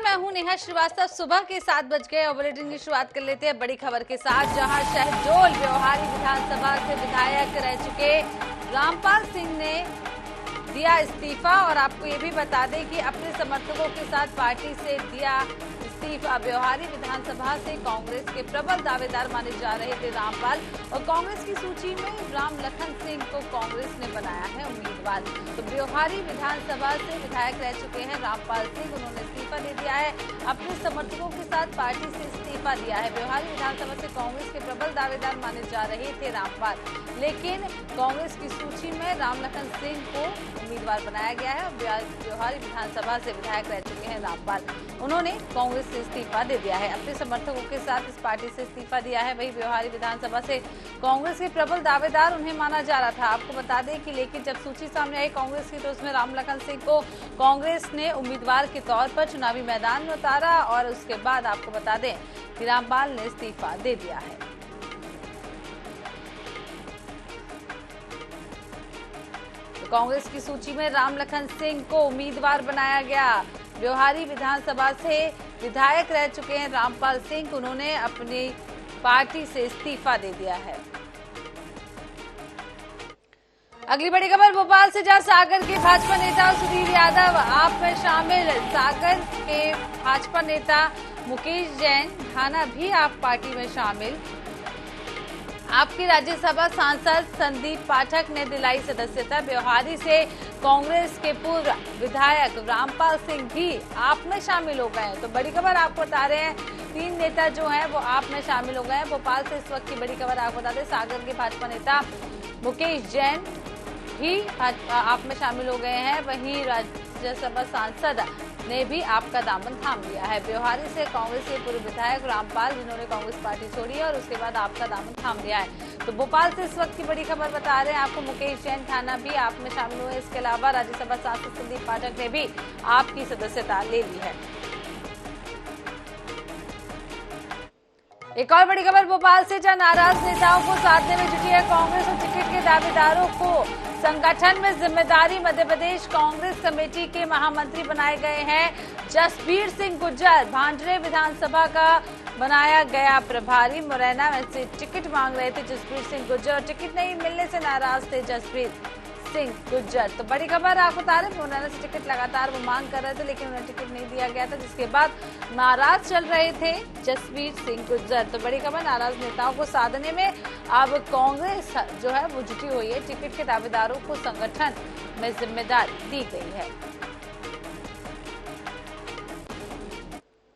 मैं हूं नेहा श्रीवास्तव। सुबह के 7 बज गए और बुलेटिन की शुरुआत कर लेते हैं बड़ी खबर के साथ, जहां शहडोल व्यवहारी विधानसभा से विधायक रह चुके रामपाल सिंह ने दिया इस्तीफा। और आपको ये भी बता दें कि अपने समर्थकों के साथ पार्टी से दिया इस्तीफा। व्यवहारी विधानसभा से कांग्रेस के प्रबल दावेदार माने जा रहे थे रामपाल, और कांग्रेस की सूची में राम लखन सिंह को कांग्रेस ने बनाया है उम्मीदवार। तो व्यवहारी विधानसभा से विधायक रह चुके हैं रामपाल सिंह, उन्होंने इस्तीफा दे दिया है। अपने समर्थकों के साथ पार्टी से इस्तीफा दिया है। व्यवहारी विधानसभा से कांग्रेस के प्रबल दावेदार माने जा रहे थे रामपाल, लेकिन कांग्रेस की सूची में राम लखन सिंह को उम्मीदवार बनाया गया है। व्यवहारी विधानसभा से विधायक रह चुके हैं रामपाल, उन्होंने कांग्रेस से इस्तीफा दे दिया है। अपने समर्थकों के साथ इस पार्टी से इस्तीफा दिया है। वही व्यवहारी विधानसभा से कांग्रेस के प्रबल दावेदार उन्हें माना जा रहा था। आपको बता दें कि लेकिन जब सूची सामने आई कांग्रेस की, तो उसमें राम लखन सिंह को कांग्रेस ने उम्मीदवार के तौर पर चुनावी मैदान में उतारा, और उसके बाद आपको बता दें कि रामपाल ने इस्तीफा दे दिया है। तो कांग्रेस की सूची में राम लखन सिंह को उम्मीदवार बनाया गया। व्यवहारी विधानसभा से विधायक रह चुके हैं रामपाल सिंह, उन्होंने अपनी पार्टी से इस्तीफा दे दिया है। अगली बड़ी खबर भोपाल से, जहां सागर के भाजपा नेता सुधीर यादव आप में शामिल। सागर के भाजपा नेता मुकेश जैन ढाना भी आप पार्टी में शामिल। आपके राज्यसभा सांसद संदीप पाठक ने दिलाई सदस्यता। व्यवहारी से कांग्रेस के पूर्व विधायक रामपाल सिंह भी आप में शामिल हो गए हैं। तो बड़ी खबर आपको बता रहे हैं, 3 नेता जो हैं वो आप में शामिल हो गए हैं। भोपाल से इस वक्त की बड़ी खबर आपको बता दें, सागर के भाजपा नेता मुकेश जैन भी आप में शामिल हो गए हैं। वहीं राज्यसभा सांसद ने भी आपका दामन थाम लिया है। व्यवहारी से कांग्रेस के पूर्व विधायक रामपाल, जिन्होंने कांग्रेस पार्टी छोड़ी है और उसके बाद आपका दामन थाम लिया है। तो भोपाल से इस वक्त की बड़ी खबर बता रहे हैं आपको, मुकेश जैन थाना भी आप में शामिल हुए। इसके अलावा राज्यसभा सांसद संदीप पाठक ने भी आपकी सदस्यता ले ली है। एक और बड़ी खबर भोपाल से, जहां नाराज नेताओं को साधने में जुटी है कांग्रेस और टिकट के दावेदारों को संगठन में जिम्मेदारी। मध्य प्रदेश कांग्रेस कमेटी के महामंत्री बनाए गए हैं जसबीर सिंह गुज्जर। भांडरे विधानसभा का बनाया गया प्रभारी। मुरैना में से टिकट मांग रहे थे जसबीर सिंह गुज्जर, और टिकट नहीं मिलने से नाराज थे जसबीर सिंह गुज्जर। तो बड़ी खबर आपको बता रहे, मुरैना से टिकट लगातार वो मांग कर रहे थे, लेकिन उन्हें टिकट नहीं दिया गया था, जिसके बाद नाराज चल रहे थे जसबीर सिंह गुज्जर। तो बड़ी खबर, नाराज नेताओं को साधने में अब कांग्रेस जो है वो जुटी हुई है। टिकट के दावेदारों को संगठन में जिम्मेदारी दी गई है।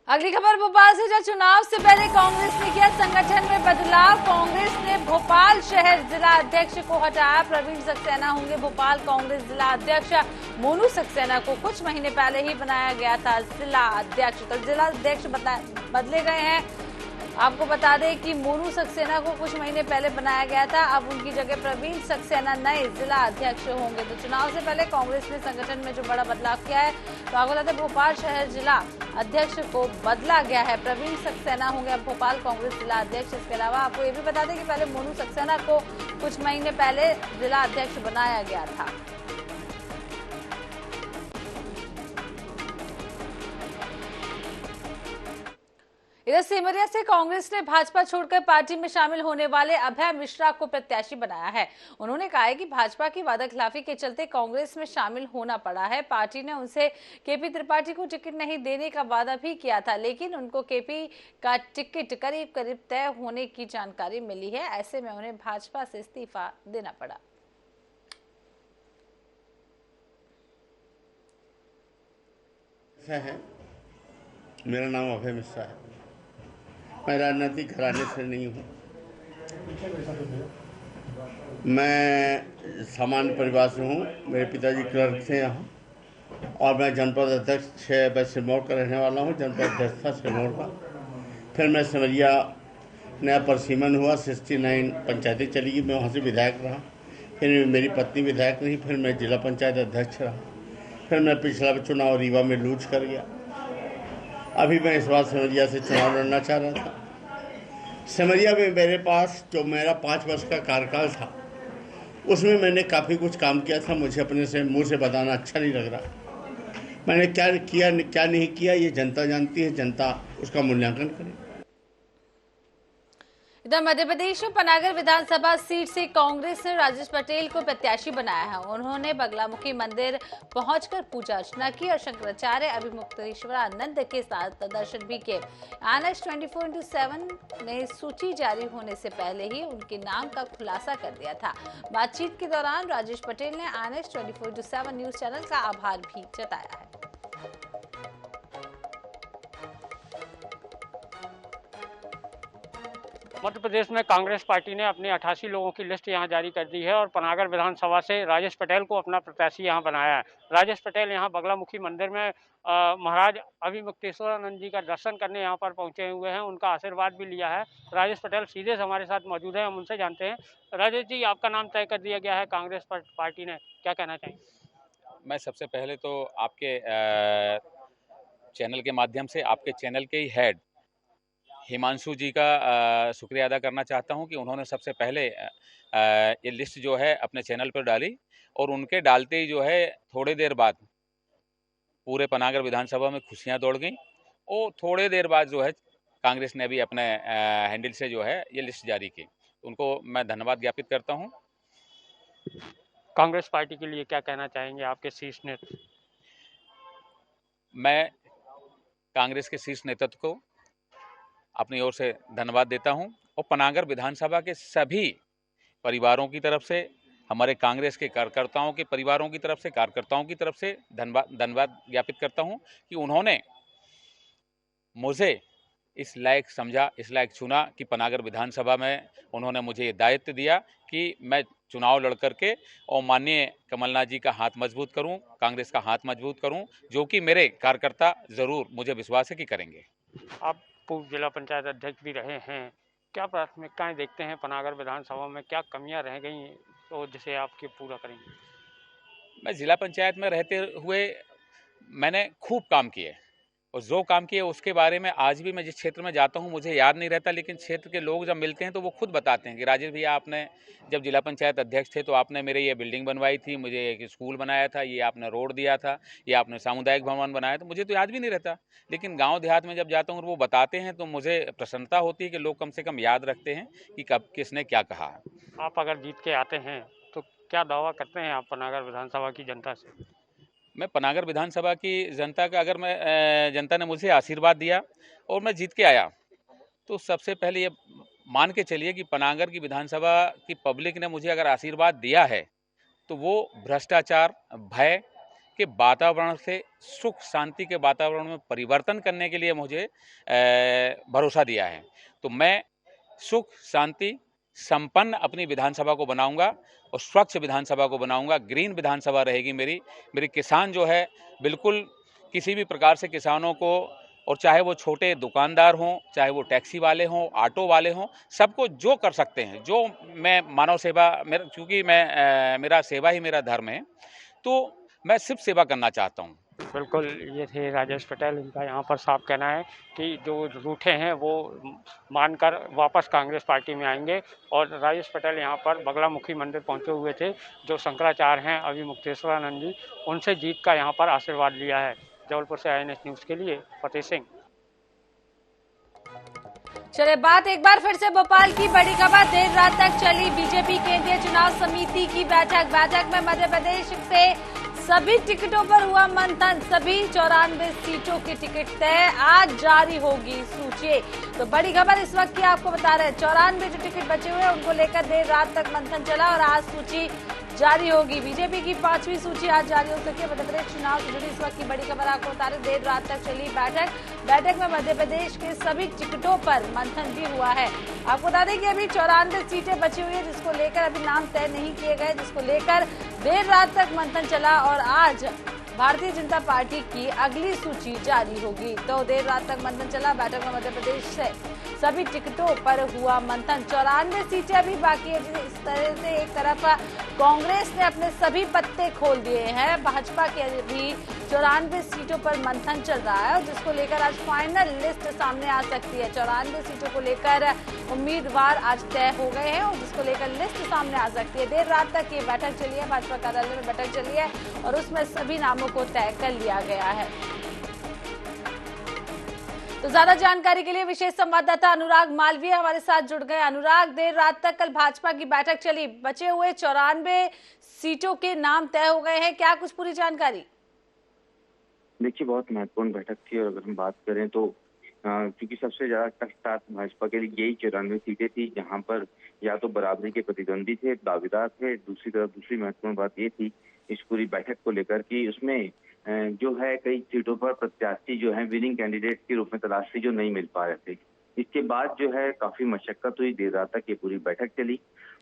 अगली खबर भोपाल से, जहां चुनाव से पहले कांग्रेस ने किया संगठन में बदलाव। कांग्रेस ने भोपाल शहर जिला अध्यक्ष को हटाया। प्रवीण सक्सेना होंगे भोपाल कांग्रेस जिला अध्यक्ष। मोनू सक्सेना को कुछ महीने पहले ही बनाया गया था जिला अध्यक्ष। तो जिला अध्यक्ष बदले गए हैं। आपको बता दें कि मोनू सक्सेना को कुछ महीने पहले बनाया गया था, अब उनकी जगह प्रवीण सक्सेना नए जिला अध्यक्ष होंगे। तो चुनाव से पहले कांग्रेस ने संगठन में जो बड़ा बदलाव किया है, तो आपको बता दें भोपाल शहर जिला अध्यक्ष को बदला गया है। प्रवीण सक्सेना होंगे अब भोपाल कांग्रेस जिला अध्यक्ष। इसके अलावा आपको ये भी बता दें कि पहले मोनू सक्सेना को कुछ महीने पहले जिला अध्यक्ष बनाया गया था। इधर सिमरिया से कांग्रेस ने भाजपा छोड़कर पार्टी में शामिल होने वाले अभय मिश्रा को प्रत्याशी बनाया है। उन्होंने कहा है कि भाजपा की वादाखिलाफी के चलते कांग्रेस में शामिल होना पड़ा है। पार्टी ने उनसे केपी त्रिपाठी को टिकट नहीं देने का वादा भी किया था, लेकिन उनको केपी का टिकट करीब करीब तय होने की जानकारी मिली है। ऐसे में उन्हें भाजपा से इस्तीफा देना पड़ा। मेरा नाम अभय मिश्रा है। मैं राजनीतिक घराने से नहीं हूँ। मैं सामान्य परिवार से हूँ। मेरे पिताजी क्लर्क थे यहाँ, और मैं जनपद अध्यक्ष सिरमौर का रहने वाला हूँ। जनपद अध्यक्ष था सिरमौर का। फिर मैं सिमरिया नया परसीमन हुआ, 69 पंचायतें चली गई, मैं वहाँ से विधायक रहा। फिर मेरी पत्नी विधायक रही, फिर मैं जिला पंचायत अध्यक्ष रहा। फिर मैं पिछला चुनाव रीवा में लूज कर गया। अभी मैं इस बार सिमरिया से चुनाव लड़ना चाह रहा था। सिमरिया में मेरे पास जो मेरा 5 वर्ष का कार्यकाल था, उसमें मैंने काफ़ी कुछ काम किया था। मुझे अपने से मुंह से बताना अच्छा नहीं लग रहा। मैंने क्या किया क्या नहीं किया ये जनता जानती है, जनता उसका मूल्यांकन करे। इधर मध्य प्रदेश में पनागर विधानसभा सीट से कांग्रेस ने राजेश पटेल को प्रत्याशी बनाया है। उन्होंने बगलामुखी मंदिर पहुंचकर पूजा अर्चना की और शंकराचार्य अभिमुक्तेश्वरानंद के साथ दर्शन भी किए। आनएक्स 24/7 ने सूची जारी होने से पहले ही उनके नाम का खुलासा कर दिया था। बातचीत के दौरान राजेश पटेल ने आनएक्स 24/7 न्यूज चैनल का आभार भी जताया है। मध्य प्रदेश में कांग्रेस पार्टी ने अपनी 88 लोगों की लिस्ट यहां जारी कर दी है और पनागर विधानसभा से राजेश पटेल को अपना प्रत्याशी यहां बनाया है। राजेश पटेल यहां बगलामुखी मंदिर में महाराज अभिमुक्तेश्वरानंद जी का दर्शन करने यहां पर पहुंचे हुए हैं, उनका आशीर्वाद भी लिया है। राजेश पटेल सीधे हमारे साथ मौजूद हैं, हम उनसे जानते हैं। राजेश जी, आपका नाम तय कर दिया गया है कांग्रेस पार्टी ने, क्या कहना चाहिए? मैं सबसे पहले तो आपके चैनल के माध्यम से आपके चैनल के ही हेड हिमांशु जी का शुक्रिया अदा करना चाहता हूं कि उन्होंने सबसे पहले ये लिस्ट जो है अपने चैनल पर डाली और उनके डालते ही जो है थोड़ी देर बाद पूरे पनागर विधानसभा में खुशियां दौड़ गईं और थोड़ी देर बाद जो है कांग्रेस ने भी अपने हैंडल से जो है ये लिस्ट जारी की। उनको मैं धन्यवाद ज्ञापित करता हूं। कांग्रेस पार्टी के लिए क्या कहना चाहेंगे आपके शीर्ष नेतृत्व? मैं कांग्रेस के शीर्ष नेतृत्व को अपनी ओर से धन्यवाद देता हूं और पनागर विधानसभा के सभी परिवारों की तरफ से, हमारे कांग्रेस के कार्यकर्ताओं के परिवारों की तरफ से, कार्यकर्ताओं की तरफ से धन्यवाद ज्ञापित करता हूं कि उन्होंने मुझे इस लायक समझा, इस लायक चुना कि पनागर विधानसभा में उन्होंने मुझे ये दायित्व दिया कि मैं चुनाव लड़ करके और माननीय कमलनाथ जी का हाथ मजबूत करूं, कांग्रेस का हाथ मजबूत करूं, जो कि मेरे कार्यकर्ता जरूर मुझे विश्वास है कि करेंगे। आप पूर्व जिला पंचायत अध्यक्ष भी रहे हैं, क्या प्राथमिकताएं देखते हैं पनागर विधानसभा में, क्या कमियां रह गई तो जिसे आपके पूरा करेंगे? मैं जिला पंचायत में रहते हुए मैंने खूब काम किए और जो काम किए उसके बारे में आज भी मैं जिस क्षेत्र में जाता हूं मुझे याद नहीं रहता, लेकिन क्षेत्र के लोग जब मिलते हैं तो वो खुद बताते हैं कि राजेश भैया, आपने जब जिला पंचायत अध्यक्ष थे तो आपने मेरे ये बिल्डिंग बनवाई थी, मुझे एक स्कूल बनाया था, ये आपने रोड दिया था, ये आपने सामुदायिक भवन बनाया था। मुझे तो याद भी नहीं रहता, लेकिन गाँव देहात में जब जाता हूँ और वो बताते हैं तो मुझे प्रसन्नता होती है कि लोग कम से कम याद रखते हैं कि कब किसने क्या कहा। आप अगर जीत के आते हैं तो क्या दावा करते हैं आप पनागर विधानसभा की जनता से? मैं पनागर विधानसभा की जनता का, अगर मैं जनता ने मुझे आशीर्वाद दिया और मैं जीत के आया तो सबसे पहले ये मान के चलिए कि पनागर की विधानसभा की पब्लिक ने मुझे अगर आशीर्वाद दिया है तो वो भ्रष्टाचार, भय के वातावरण से सुख शांति के वातावरण में परिवर्तन करने के लिए मुझे भरोसा दिया है। तो मैं सुख शांति संपन्न अपनी विधानसभा को बनाऊंगा और स्वच्छ विधानसभा को बनाऊंगा। ग्रीन विधानसभा रहेगी मेरी किसान जो है बिल्कुल किसी भी प्रकार से किसानों को, और चाहे वो छोटे दुकानदार हों, चाहे वो टैक्सी वाले हों, ऑटो वाले हों, सबको जो कर सकते हैं, जो मैं मानव सेवा, क्योंकि मेरा सेवा ही मेरा धर्म है, तो मैं सिर्फ सेवा करना चाहता हूँ। बिल्कुल, ये थे राजेश पटेल। इनका यहाँ पर साफ कहना है कि जो रूठे हैं वो मानकर वापस कांग्रेस पार्टी में आएंगे। और राजेश पटेल यहाँ पर बगलामुखी मंदिर पहुँचे हुए थे, जो शंकराचार्य हैं अभिमुक्तेश्वरानंद जी, उनसे जीत का यहाँ पर आशीर्वाद लिया है। जबलपुर से INS न्यूज़ के लिए फतेह सिंह। चले बात एक बार फिर से भोपाल की बड़ी खबर। देर रात तक चली बीजेपी केंद्रीय चुनाव समिति की बैठक में मध्य प्रदेश से सभी टिकटों पर हुआ मंथन। सभी 94 सीटों की टिकट तय, आज जारी होगी सूची। तो बड़ी खबर इस वक्त की आपको बता रहे हैं, 94 जो टिकट बचे हुए हैं उनको लेकर देर रात तक मंथन चला और आज सूची जारी होगी। बीजेपी की 5वीं सूची आज जारी हो सकती है। मध्य प्रदेश चुनाव से जुड़ी इस वक्त की बड़ी खबर आपको बता रहे, देर रात तक चली बैठक में मध्य प्रदेश के सभी टिकटों पर मंथन भी हुआ है। आपको बता दें कि अभी 94 सीटें बची हुई है, जिसको लेकर अभी नाम तय नहीं किए गए, जिसको लेकर देर रात तक मंथन चला और आज भारतीय जनता पार्टी की अगली सूची जारी होगी। तो देर रात तक मंथन चला, बैठक में मध्य प्रदेश से सभी टिकटों पर हुआ मंथन। 94 सीटें अभी बाकी है। इस तरह से एक तरफ कांग्रेस ने अपने सभी पत्ते खोल दिए हैं, भाजपा के अभी 94 सीटों पर मंथन चल रहा है, जिसको लेकर आज फाइनल लिस्ट सामने आ सकती है। 94 सीटों को लेकर उम्मीदवार आज तय हो गए हैं और जिसको लेकर लिस्ट सामने आ सकती है। देर रात तक ये बैठक चली है, भाजपा कार्यालय में बैठक चली है और उसमें सभी नामों को तय कर लिया गया है। तो ज्यादा जानकारी के लिए विशेष संवाददाता अनुराग मालवीय हमारे साथ जुड़ गए। अनुराग, देर रात तक कल भाजपा की बैठक चली, बचे हुए 94 सीटों के नाम तय हो गए हैं, क्या कुछ पूरी जानकारी? देखिए, बहुत महत्वपूर्ण बैठक थी और अगर हम बात करें तो क्योंकि सबसे ज्यादा टकरार भाजपा के लिए यही 94 सीटें थी, जहां पर या तो बराबरी के प्रतिद्वंदी थे, दावेदार थे। दूसरी तरफ दूसरी महत्वपूर्ण बात ये थी इस पूरी बैठक को लेकर कि उसमें जो है कई सीटों पर प्रत्याशी जो है विनिंग कैंडिडेट के रूप में तलाश थी, जो नहीं मिल पा रहे थे। इसके बाद जो है काफी मशक्कत हुई, देर रात तक ये पूरी बैठक चली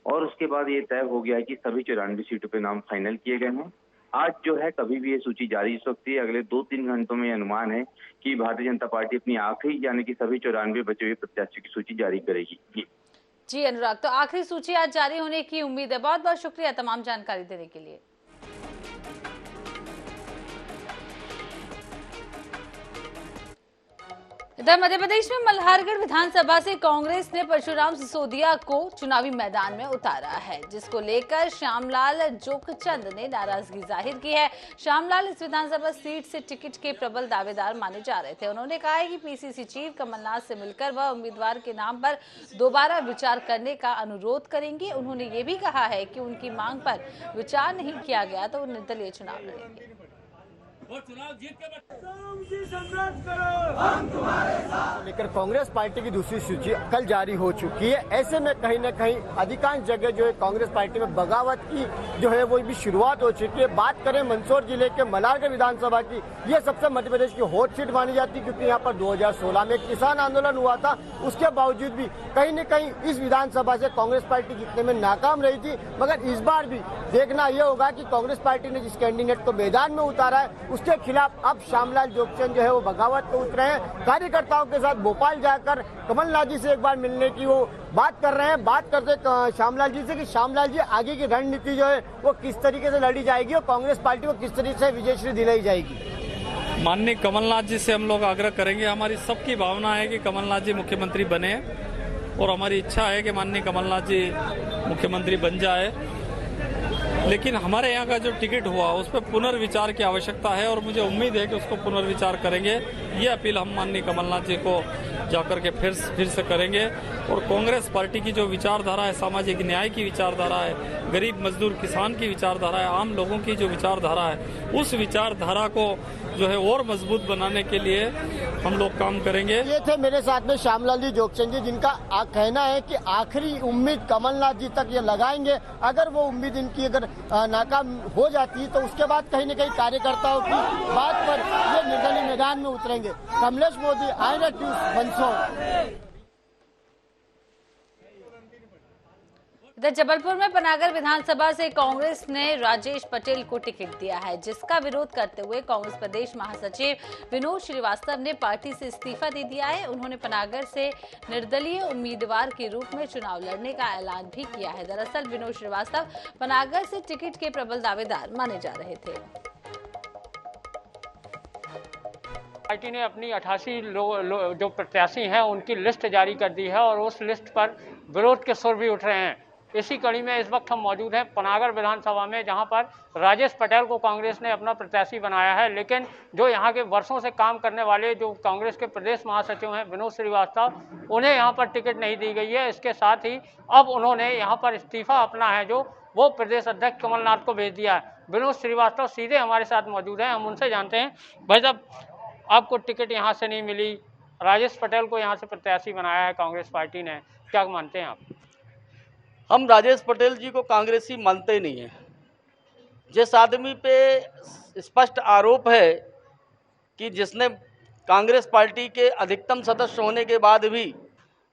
और उसके बाद ये तय हो गया कि सभी 94 सीटों पे नाम फाइनल किए गए हैं। आज जो है कभी भी ये सूची जारी हो सकती है। अगले 2-3 घंटों में अनुमान है कि भारतीय जनता पार्टी अपनी आखिरी यानी कि सभी 94 बचे हुए प्रत्याशियों की सूची जारी करेगी। जी अनुराग, तो आखिरी सूची आज जारी होने की उम्मीद है। बहुत बहुत शुक्रिया तमाम जानकारी देने के लिए। इधर मध्य प्रदेश में मल्हारगढ़ विधानसभा से कांग्रेस ने परशुराम सिसोदिया को चुनावी मैदान में उतारा है, जिसको लेकर श्यामलाल जोगचंद ने नाराजगी जाहिर की है। श्यामलाल इस विधानसभा सीट से टिकट के प्रबल दावेदार माने जा रहे थे। उन्होंने कहा है कि पीसीसी चीफ कमलनाथ से मिलकर वह उम्मीदवार के नाम पर दोबारा विचार करने का अनुरोध करेंगे। उन्होंने ये भी कहा है कि उनकी मांग पर विचार नहीं किया गया तो वो निर्दलीय चुनाव लड़ेंगे। लेकर कांग्रेस पार्टी की दूसरी सूची कल जारी हो चुकी है। ऐसे में कहीं न कहीं अधिकांश जगह जो है कांग्रेस पार्टी में बगावत की जो है वो भी शुरुआत हो चुकी है। बात करें मंदसौर जिले के मल्हारगढ़ विधानसभा की, ये सबसे मध्य प्रदेश की हॉट सीट मानी जाती है, क्योंकि यहाँ पर 2016 में किसान आंदोलन हुआ था। उसके बावजूद भी कहीं न कहीं इस विधानसभा से कांग्रेस पार्टी जीतने में नाकाम रही थी। मगर इस बार भी देखना यह होगा कि कांग्रेस पार्टी ने जिस कैंडिडेट को मैदान में उतारा है उसके खिलाफ अब श्यामलाल जोगचंद जो है वो बगावत पे उतरे हैं। कार्यकर्ताओं के साथ भोपाल जाकर कमलनाथ जी से एक बार मिलने की वो बात कर रहे हैं। बात करते श्यामलाल जी से कि श्यामलाल जी आगे की रणनीति जो है वो किस तरीके से लड़ी जाएगी और कांग्रेस पार्टी को किस तरीके से विजयश्री दिलाई जाएगी। माननीय कमलनाथ जी से हम लोग आग्रह करेंगे, हमारी सबकी भावना है कि कमलनाथ जी मुख्यमंत्री बने और हमारी इच्छा है कि माननीय कमलनाथ जी मुख्यमंत्री बन जाए। लेकिन हमारे यहाँ का जो टिकट हुआ उस पर पुनर्विचार की आवश्यकता है और मुझे उम्मीद है कि उसको पुनर्विचार करेंगे। ये अपील हम माननीय कमलनाथ जी को जाकर के फिर से करेंगे। और कांग्रेस पार्टी की जो विचारधारा है, सामाजिक न्याय की विचारधारा है, गरीब मजदूर किसान की विचारधारा है, आम लोगों की जो विचारधारा है, उस विचारधारा को जो है और मजबूत बनाने के लिए हम लोग काम करेंगे। ये थे मेरे साथ में श्यामलाल जी जोगचंद जी, जिनका कहना है कि आखिरी उम्मीद कमलनाथ जी तक ये लगाएंगे। अगर वो उम्मीद इनकी अगर नाकाम हो जाती है तो उसके बाद कहीं न कहीं कार्यकर्ताओं की बात पर ये निर्दलीय मैदान में उतरेंगे। Kamlesh Modi, INET news, Mandsaur. इधर जबलपुर में पनागर विधानसभा से कांग्रेस ने राजेश पटेल को टिकट दिया है, जिसका विरोध करते हुए कांग्रेस प्रदेश महासचिव विनोद श्रीवास्तव ने पार्टी से इस्तीफा दे दिया है। उन्होंने पनागर से निर्दलीय उम्मीदवार के रूप में चुनाव लड़ने का ऐलान भी किया है। दरअसल विनोद श्रीवास्तव पनागर से टिकट के प्रबल दावेदार माने जा रहे थे। पार्टी ने अपनी 88 जो प्रत्याशी हैं उनकी लिस्ट जारी कर दी है और उस लिस्ट पर विरोध के सुर भी उठ रहे हैं। इसी कड़ी में इस वक्त हम मौजूद हैं पनागर विधानसभा में, जहां पर राजेश पटेल को कांग्रेस ने अपना प्रत्याशी बनाया है। लेकिन जो यहां के वर्षों से काम करने वाले जो कांग्रेस के प्रदेश महासचिव हैं विनोद श्रीवास्तव, उन्हें यहां पर टिकट नहीं दी गई है। इसके साथ ही अब उन्होंने यहां पर इस्तीफा अपना है जो वो प्रदेश अध्यक्ष कमलनाथ को भेज दिया है। विनोद श्रीवास्तव सीधे हमारे साथ मौजूद हैं, हम उनसे जानते हैं। भाई साहब, आपको टिकट यहाँ से नहीं मिली, राजेश पटेल को यहाँ से प्रत्याशी बनाया है कांग्रेस पार्टी ने, क्या मानते हैं आप? हम राजेश पटेल जी को कांग्रेसी मानते नहीं हैं। जिस आदमी पे स्पष्ट आरोप है कि जिसने कांग्रेस पार्टी के अधिकतम सदस्य होने के बाद भी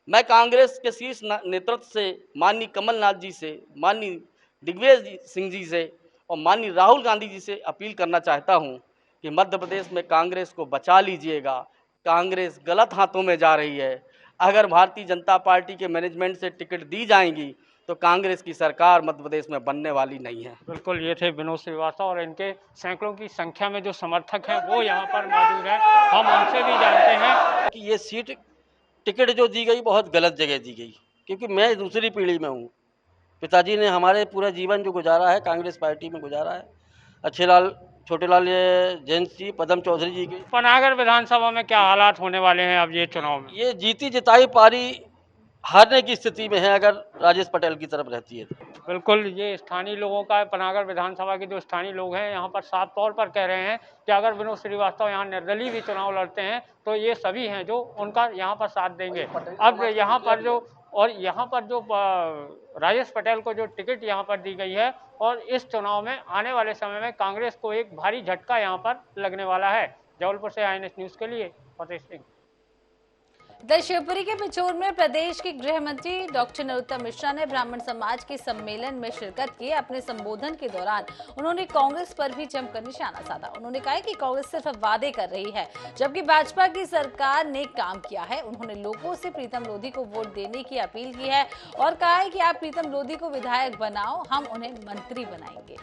मैं कांग्रेस के शीर्ष नेतृत्व से माननीय कमलनाथ जी से, माननीय दिग्विजय सिंह जी से और माननीय राहुल गांधी जी से अपील करना चाहता हूं कि मध्य प्रदेश में कांग्रेस को बचा लीजिएगा। कांग्रेस गलत हाथों में जा रही है। अगर भारतीय जनता पार्टी के मैनेजमेंट से टिकट दी जाएंगी तो कांग्रेस की सरकार मध्य प्रदेश में बनने वाली नहीं है। बिल्कुल, ये थे विनोद श्रीवास्तव और इनके सैकड़ों की संख्या में जो समर्थक हैं वो यहाँ पर मौजूद हैं। हम उनसे भी जानते हैं कि ये सीट टिकट जो दी गई बहुत गलत जगह दी गई, क्योंकि मैं दूसरी पीढ़ी में हूँ। पिताजी ने हमारे पूरा जीवन जो गुजारा है कांग्रेस पार्टी में गुजारा है। अच्छेलाल छोटेलाल जैन जी, पदम चौधरी जी के। पनागर विधानसभा में क्या हालात होने वाले हैं अब ये चुनाव में? ये जीती जिताई पारी हारने की स्थिति में है अगर राजेश पटेल की तरफ रहती है। बिल्कुल, ये स्थानीय लोगों का, पनागर विधानसभा के जो स्थानीय लोग हैं यहाँ पर साफ तौर पर कह रहे हैं कि अगर विनोद श्रीवास्तव यहाँ निर्दलीय भी चुनाव लड़ते हैं तो ये सभी हैं जो उनका यहाँ पर साथ देंगे। अब यहाँ पर जो राजेश पटेल को जो टिकट यहाँ पर दी गई है और इस चुनाव में आने वाले समय में कांग्रेस को एक भारी झटका यहाँ पर लगने वाला है। जबलपुर से INS न्यूज के लिए फतेह सिंह। इधर शिवपुरी के पिछोर में प्रदेश के गृह मंत्री डॉक्टर नरोत्तम मिश्रा ने ब्राह्मण समाज के सम्मेलन में शिरकत की। अपने संबोधन के दौरान उन्होंने कांग्रेस पर भी जमकर निशाना साधा। उन्होंने कहा कि कांग्रेस सिर्फ वादे कर रही है जबकि भाजपा की सरकार ने काम किया है। उन्होंने लोगों से प्रीतम लोधी को वोट देने की अपील की है और कहा है कि आप प्रीतम लोधी को विधायक बनाओ, हम उन्हें मंत्री बनाएंगे।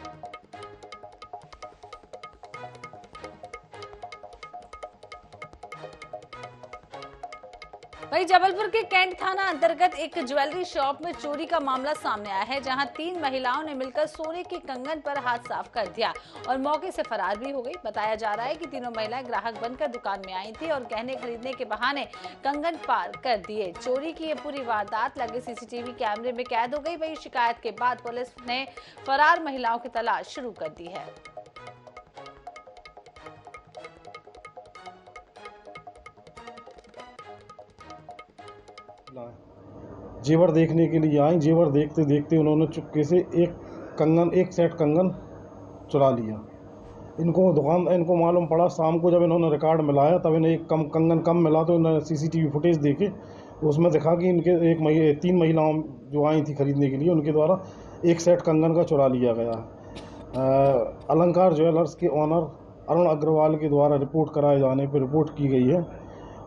वहीं जबलपुर के कैंट थाना अंतर्गत एक ज्वेलरी शॉप में चोरी का मामला सामने आया है, जहां 3 महिलाओं ने मिलकर सोने के कंगन पर हाथ साफ कर दिया और मौके से फरार भी हो गई। बताया जा रहा है कि तीनों महिलाएं ग्राहक बनकर दुकान में आई थी और गहने खरीदने के बहाने कंगन पार कर दिए। चोरी की ये पूरी वारदात लगे CCTV कैमरे में कैद हो गई। वहीं शिकायत के बाद पुलिस ने फरार महिलाओं की तलाश शुरू कर दी है। जेवर देखने के लिए आए। जेवर देखते देखते उन्होंने चुपके से एक सेट कंगन चुरा लिया। इनको मालूम पड़ा शाम को जब इन्होंने रिकॉर्ड मिलाया तब इन्हें एक कंगन कम मिला तो इन्होंने CCTV फुटेज देखे उसमें देखा कि इनके 3 महिलाओं जो आई थी खरीदने के लिए उनके द्वारा एक सेट कंगन का चुरा लिया गया। अलंकार ज्वेलर्स के ऑनर अरुण अग्रवाल के द्वारा रिपोर्ट कराए जाने पर रिपोर्ट की गई है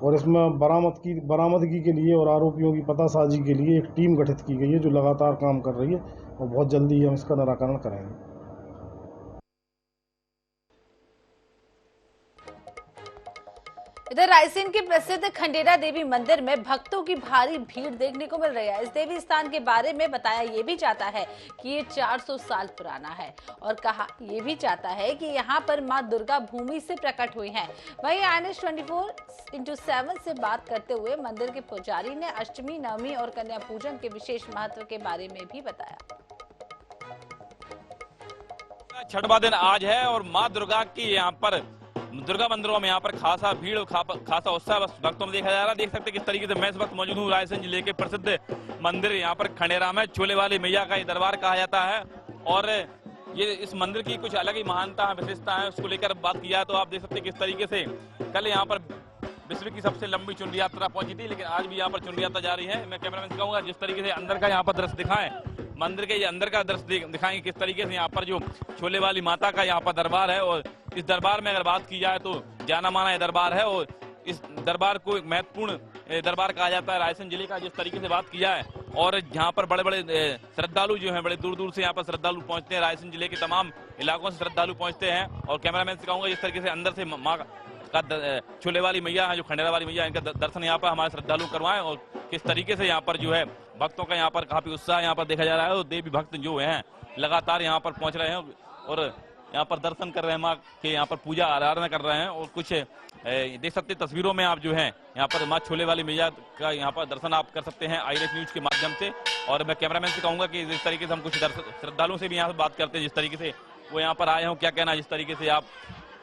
और इसमें बरामदगी के लिए और आरोपियों की पतासाजी के लिए एक टीम गठित की गई है जो लगातार काम कर रही है और बहुत जल्दी हम इसका निराकरण करेंगे। इधर रायसेन के प्रसिद्ध खंडेरा देवी मंदिर में भक्तों की भारी भीड़ देखने को मिल रही है। इस देवी स्थान के बारे में बताया ये भी जाता है कि ये 400 साल पुराना है और कहा ये भी जाता है कि यहाँ पर मां दुर्गा भूमि से प्रकट हुई हैं। वहीं INS 24/7 से बात करते हुए मंदिर के पुजारी ने अष्टमी, नवमी और कन्या पूजन के विशेष महत्व के बारे में भी बताया। 6वां दिन आज है और माँ दुर्गा की यहाँ पर दुर्गा मंदिरों में यहाँ पर खासा भीड़ और खासा उत्साह भक्तों में देखा जा रहा है। देख सकते हैं किस तरीके से मैं इस वक्त मौजूद हूँ रायसेन जिले के प्रसिद्ध मंदिर यहाँ पर खंडेरा में छोले वाली मैया का ये दरबार कहा जाता है और ये इस मंदिर की कुछ अलग ही महानता है, विशेषता है। उसको लेकर बात किया है तो आप देख सकते हैं किस तरीके से कल यहाँ पर विश्व की सबसे लंबी चुनरी यात्रा पहुंची थी, लेकिन आज भी यहाँ पर चुनरी यात्रा जारी है। मैं कैमरामैन से कहूंगा जिस तरीके से अंदर का यहाँ पर दृश्य दिखाएं, मंदिर के ये अंदर का दृश्य दिखाएंगे किस तरीके से यहाँ पर जो छोले वाली माता का यहाँ पर दरबार है और इस दरबार में अगर बात की जाए तो जाना माना ये दरबार है और इस दरबार को एक महत्वपूर्ण दरबार कहा जाता है रायसेन जिले का। जिस तरीके से बात किया है और यहाँ पर बड़े बड़े श्रद्धालु जो हैं बड़े दूर दूर से यहाँ पर श्रद्धालु पहुंचते हैं, रायसेन जिले के तमाम इलाकों से श्रद्धालु पहुंचते हैं और कैमरामैन से कहूंगा जिस तरीके से अंदर से माँ का छोले वाली मैया है जो खंडेरा वाली मैया इनका दर्शन यहाँ पर हमारे श्रद्धालु करवाएं और किस तरीके से यहाँ पर जो है भक्तों का यहाँ पर काफी उत्साह यहाँ पर देखा जा रहा है और देवी भक्त जो हैं लगातार यहाँ पर पहुंच रहे हैं और यहाँ पर दर्शन कर रहे हैं, माँ के यहाँ पर पूजा आराधना कर रहे हैं और कुछ देख सकते तस्वीरों में आप जो हैं यहाँ पर माँ छोले वाली मैया का यहाँ पर दर्शन आप कर सकते हैं INS न्यूज के माध्यम से। और मैं कैमरामैन से कहूंगा कि जिस तरीके से हम कुछ श्रद्धालुओं से भी यहाँ से बात करते हैं जिस तरीके से वो यहाँ पर आए हों, क्या कहना है जिस तरीके से आप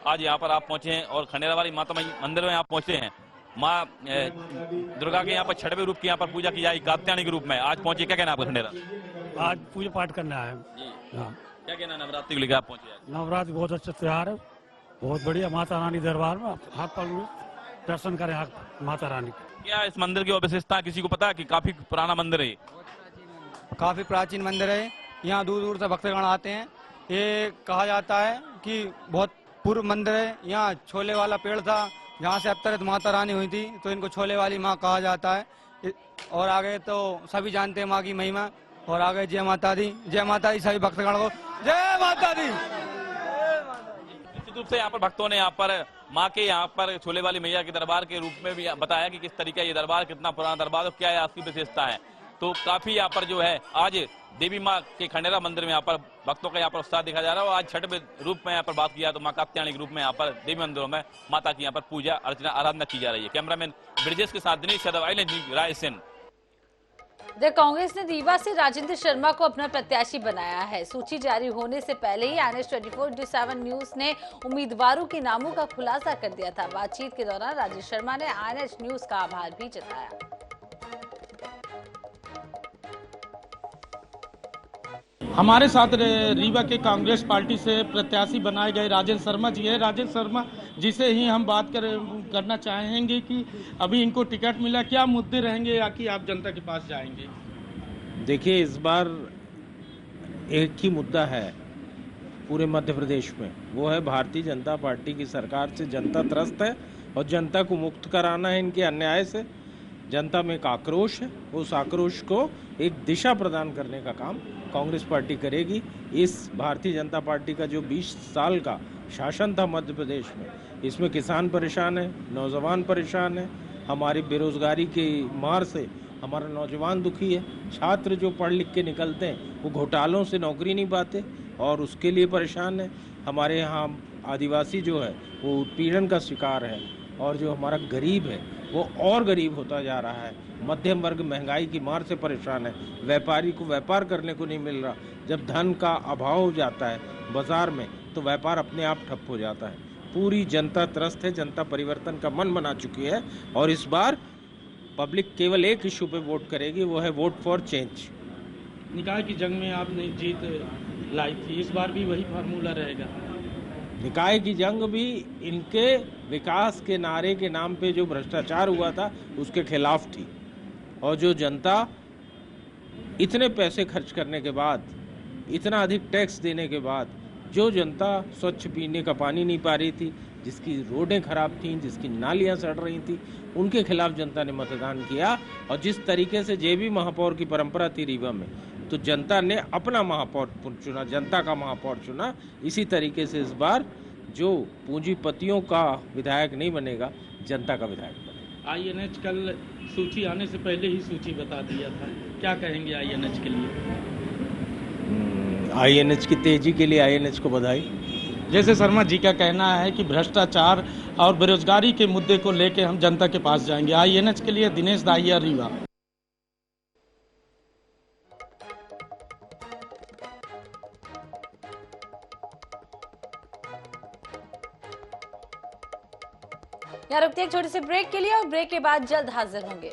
आज यहाँ पर आप पहुंचे हैं और खंडेरा वाली माता मंदिर में आप पहुंचे हैं। माँ दुर्गा के यहाँ पर 6वें रूप की यहाँ पर पूजा की जाएगी कात्यायनी के रूप में आज पहुंचे, क्या कहना है आपका खंडेरा? आज पूजा पाठ करने आए हैं। क्या कहना नवरात्रि को लेकर आप पहुंचे? नवरात्रि बहुत अच्छा त्योहार है, बहुत बढ़िया। माता रानी दरबार में हाथ पर दर्शन करें माता रानी। क्या इस मंदिर की विशेषता किसी को पता है कि काफी पुराना मंदिर है? काफी प्राचीन मंदिर है, यहाँ दूर दूर से भक्तगण आते हैं। ये कहा जाता है कि बहुत पूर्व मंदिर है, यहाँ छोले वाला पेड़ था जहाँ से अवतरित माता रानी हुई थी तो इनको छोले वाली माँ कहा जाता है। और आगे तो सभी जानते हैं माँ की महिमा। और आगे जय माता दी, सभी भक्तगण को जय माता दी। निश्चित रूप से यहाँ पर भक्तों ने यहाँ पर माँ के यहाँ पर छोले वाली मैया के दरबार के रूप में भी बताया कि किस तरीके ये दरबार, कितना पुराना दरबार और क्या है आपकी विशेषता है। तो काफी यहाँ पर जो है आज देवी माँ के खंडेरा मंदिर में यहाँ पर भक्तों का यहाँ पर उत्साह देखा जा रहा है। और आज छठवें रूप में यहाँ पर बात किया तो माँ कात्यायनी के रूप में यहाँ पर देवी मंदिरों में माता की यहाँ पर पूजा अर्चना आराधना की जा रही है। कैमरामैन ब्रिजेश के साथ दिनेश यादव, आईएनएच न्यूज़, रायसेन। कांग्रेस ने रीवा से राजेंद्र शर्मा को अपना प्रत्याशी बनाया है। सूची जारी होने से पहले ही INH24/7 न्यूज ने उम्मीदवारों के नामों का खुलासा कर दिया था। बातचीत के दौरान राजेंद्र शर्मा ने INH न्यूज का आभार भी जताया। हमारे साथ रीवा के कांग्रेस पार्टी से प्रत्याशी बनाए गए राजेंद्र शर्मा जी है। राजेंद्र शर्मा जी से ही हम बात करना चाहेंगे कि अभी इनको टिकट मिला, क्या मुद्दे रहेंगे या कि आप जनता के पास जाएंगे? देखिए, इस बार एक ही मुद्दा है पूरे मध्य प्रदेश में, वो है भारतीय जनता पार्टी की सरकार से जनता त्रस्त है और जनता को मुक्त कराना है इनके अन्याय से। जनता में एक आक्रोश है, उस आक्रोश को एक दिशा प्रदान करने का काम कांग्रेस पार्टी करेगी। इस भारतीय जनता पार्टी का जो 20 साल का शासन था मध्य प्रदेश में, इसमें किसान परेशान है, नौजवान परेशान है, हमारी बेरोजगारी की मार से हमारा नौजवान दुखी है, छात्र जो पढ़ लिख के निकलते हैं वो घोटालों से नौकरी नहीं पाते और उसके लिए परेशान है। हमारे यहाँ आदिवासी जो है वो उत्पीड़न का शिकार है और जो हमारा गरीब है वो और गरीब होता जा रहा है। मध्यम वर्ग महंगाई की मार से परेशान है, व्यापारी को व्यापार करने को नहीं मिल रहा। जब धन का अभाव हो जाता है बाजार में तो व्यापार अपने आप ठप हो जाता है। पूरी जनता त्रस्त है, जनता परिवर्तन का मन बना चुकी है और इस बार पब्लिक केवल एक इशू पे वोट करेगी, वो है वोट फॉर चेंज। निकाय की जंग में आपने जीत लाई थी, इस बार भी वही फार्मूला रहेगा? निकाय की जंग भी इनके विकास के नारे के नाम पे जो भ्रष्टाचार हुआ था उसके खिलाफ थी और जो जनता इतने पैसे खर्च करने के बाद, इतना अधिक टैक्स देने के बाद, जो जनता स्वच्छ पीने का पानी नहीं पा रही थी, जिसकी रोडें खराब थीं, जिसकी नालियां सड़ रही थी, उनके खिलाफ जनता ने मतदान किया। और जिस तरीके से जेबी महापौर की परंपरा थी रीवा में, तो जनता ने अपना महापौर चुना, जनता का महापौर चुना। इसी तरीके से इस बार जो पूंजीपतियों का विधायक नहीं बनेगा, जनता का विधायक बनेगा। INH कल सूची आने से पहले ही सूची बता दिया था, क्या कहेंगे INH के लिए? INH की तेजी के लिए INH को बधाई। जैसे शर्मा जी का कहना है कि भ्रष्टाचार और बेरोजगारी के मुद्दे को लेकर हम जनता के पास जाएंगे। INH के लिए दिनेश दाहिया, रीवा। यहाँ रुकते एक छोटे से ब्रेक के लिए और ब्रेक के बाद जल्द हाजिर होंगे।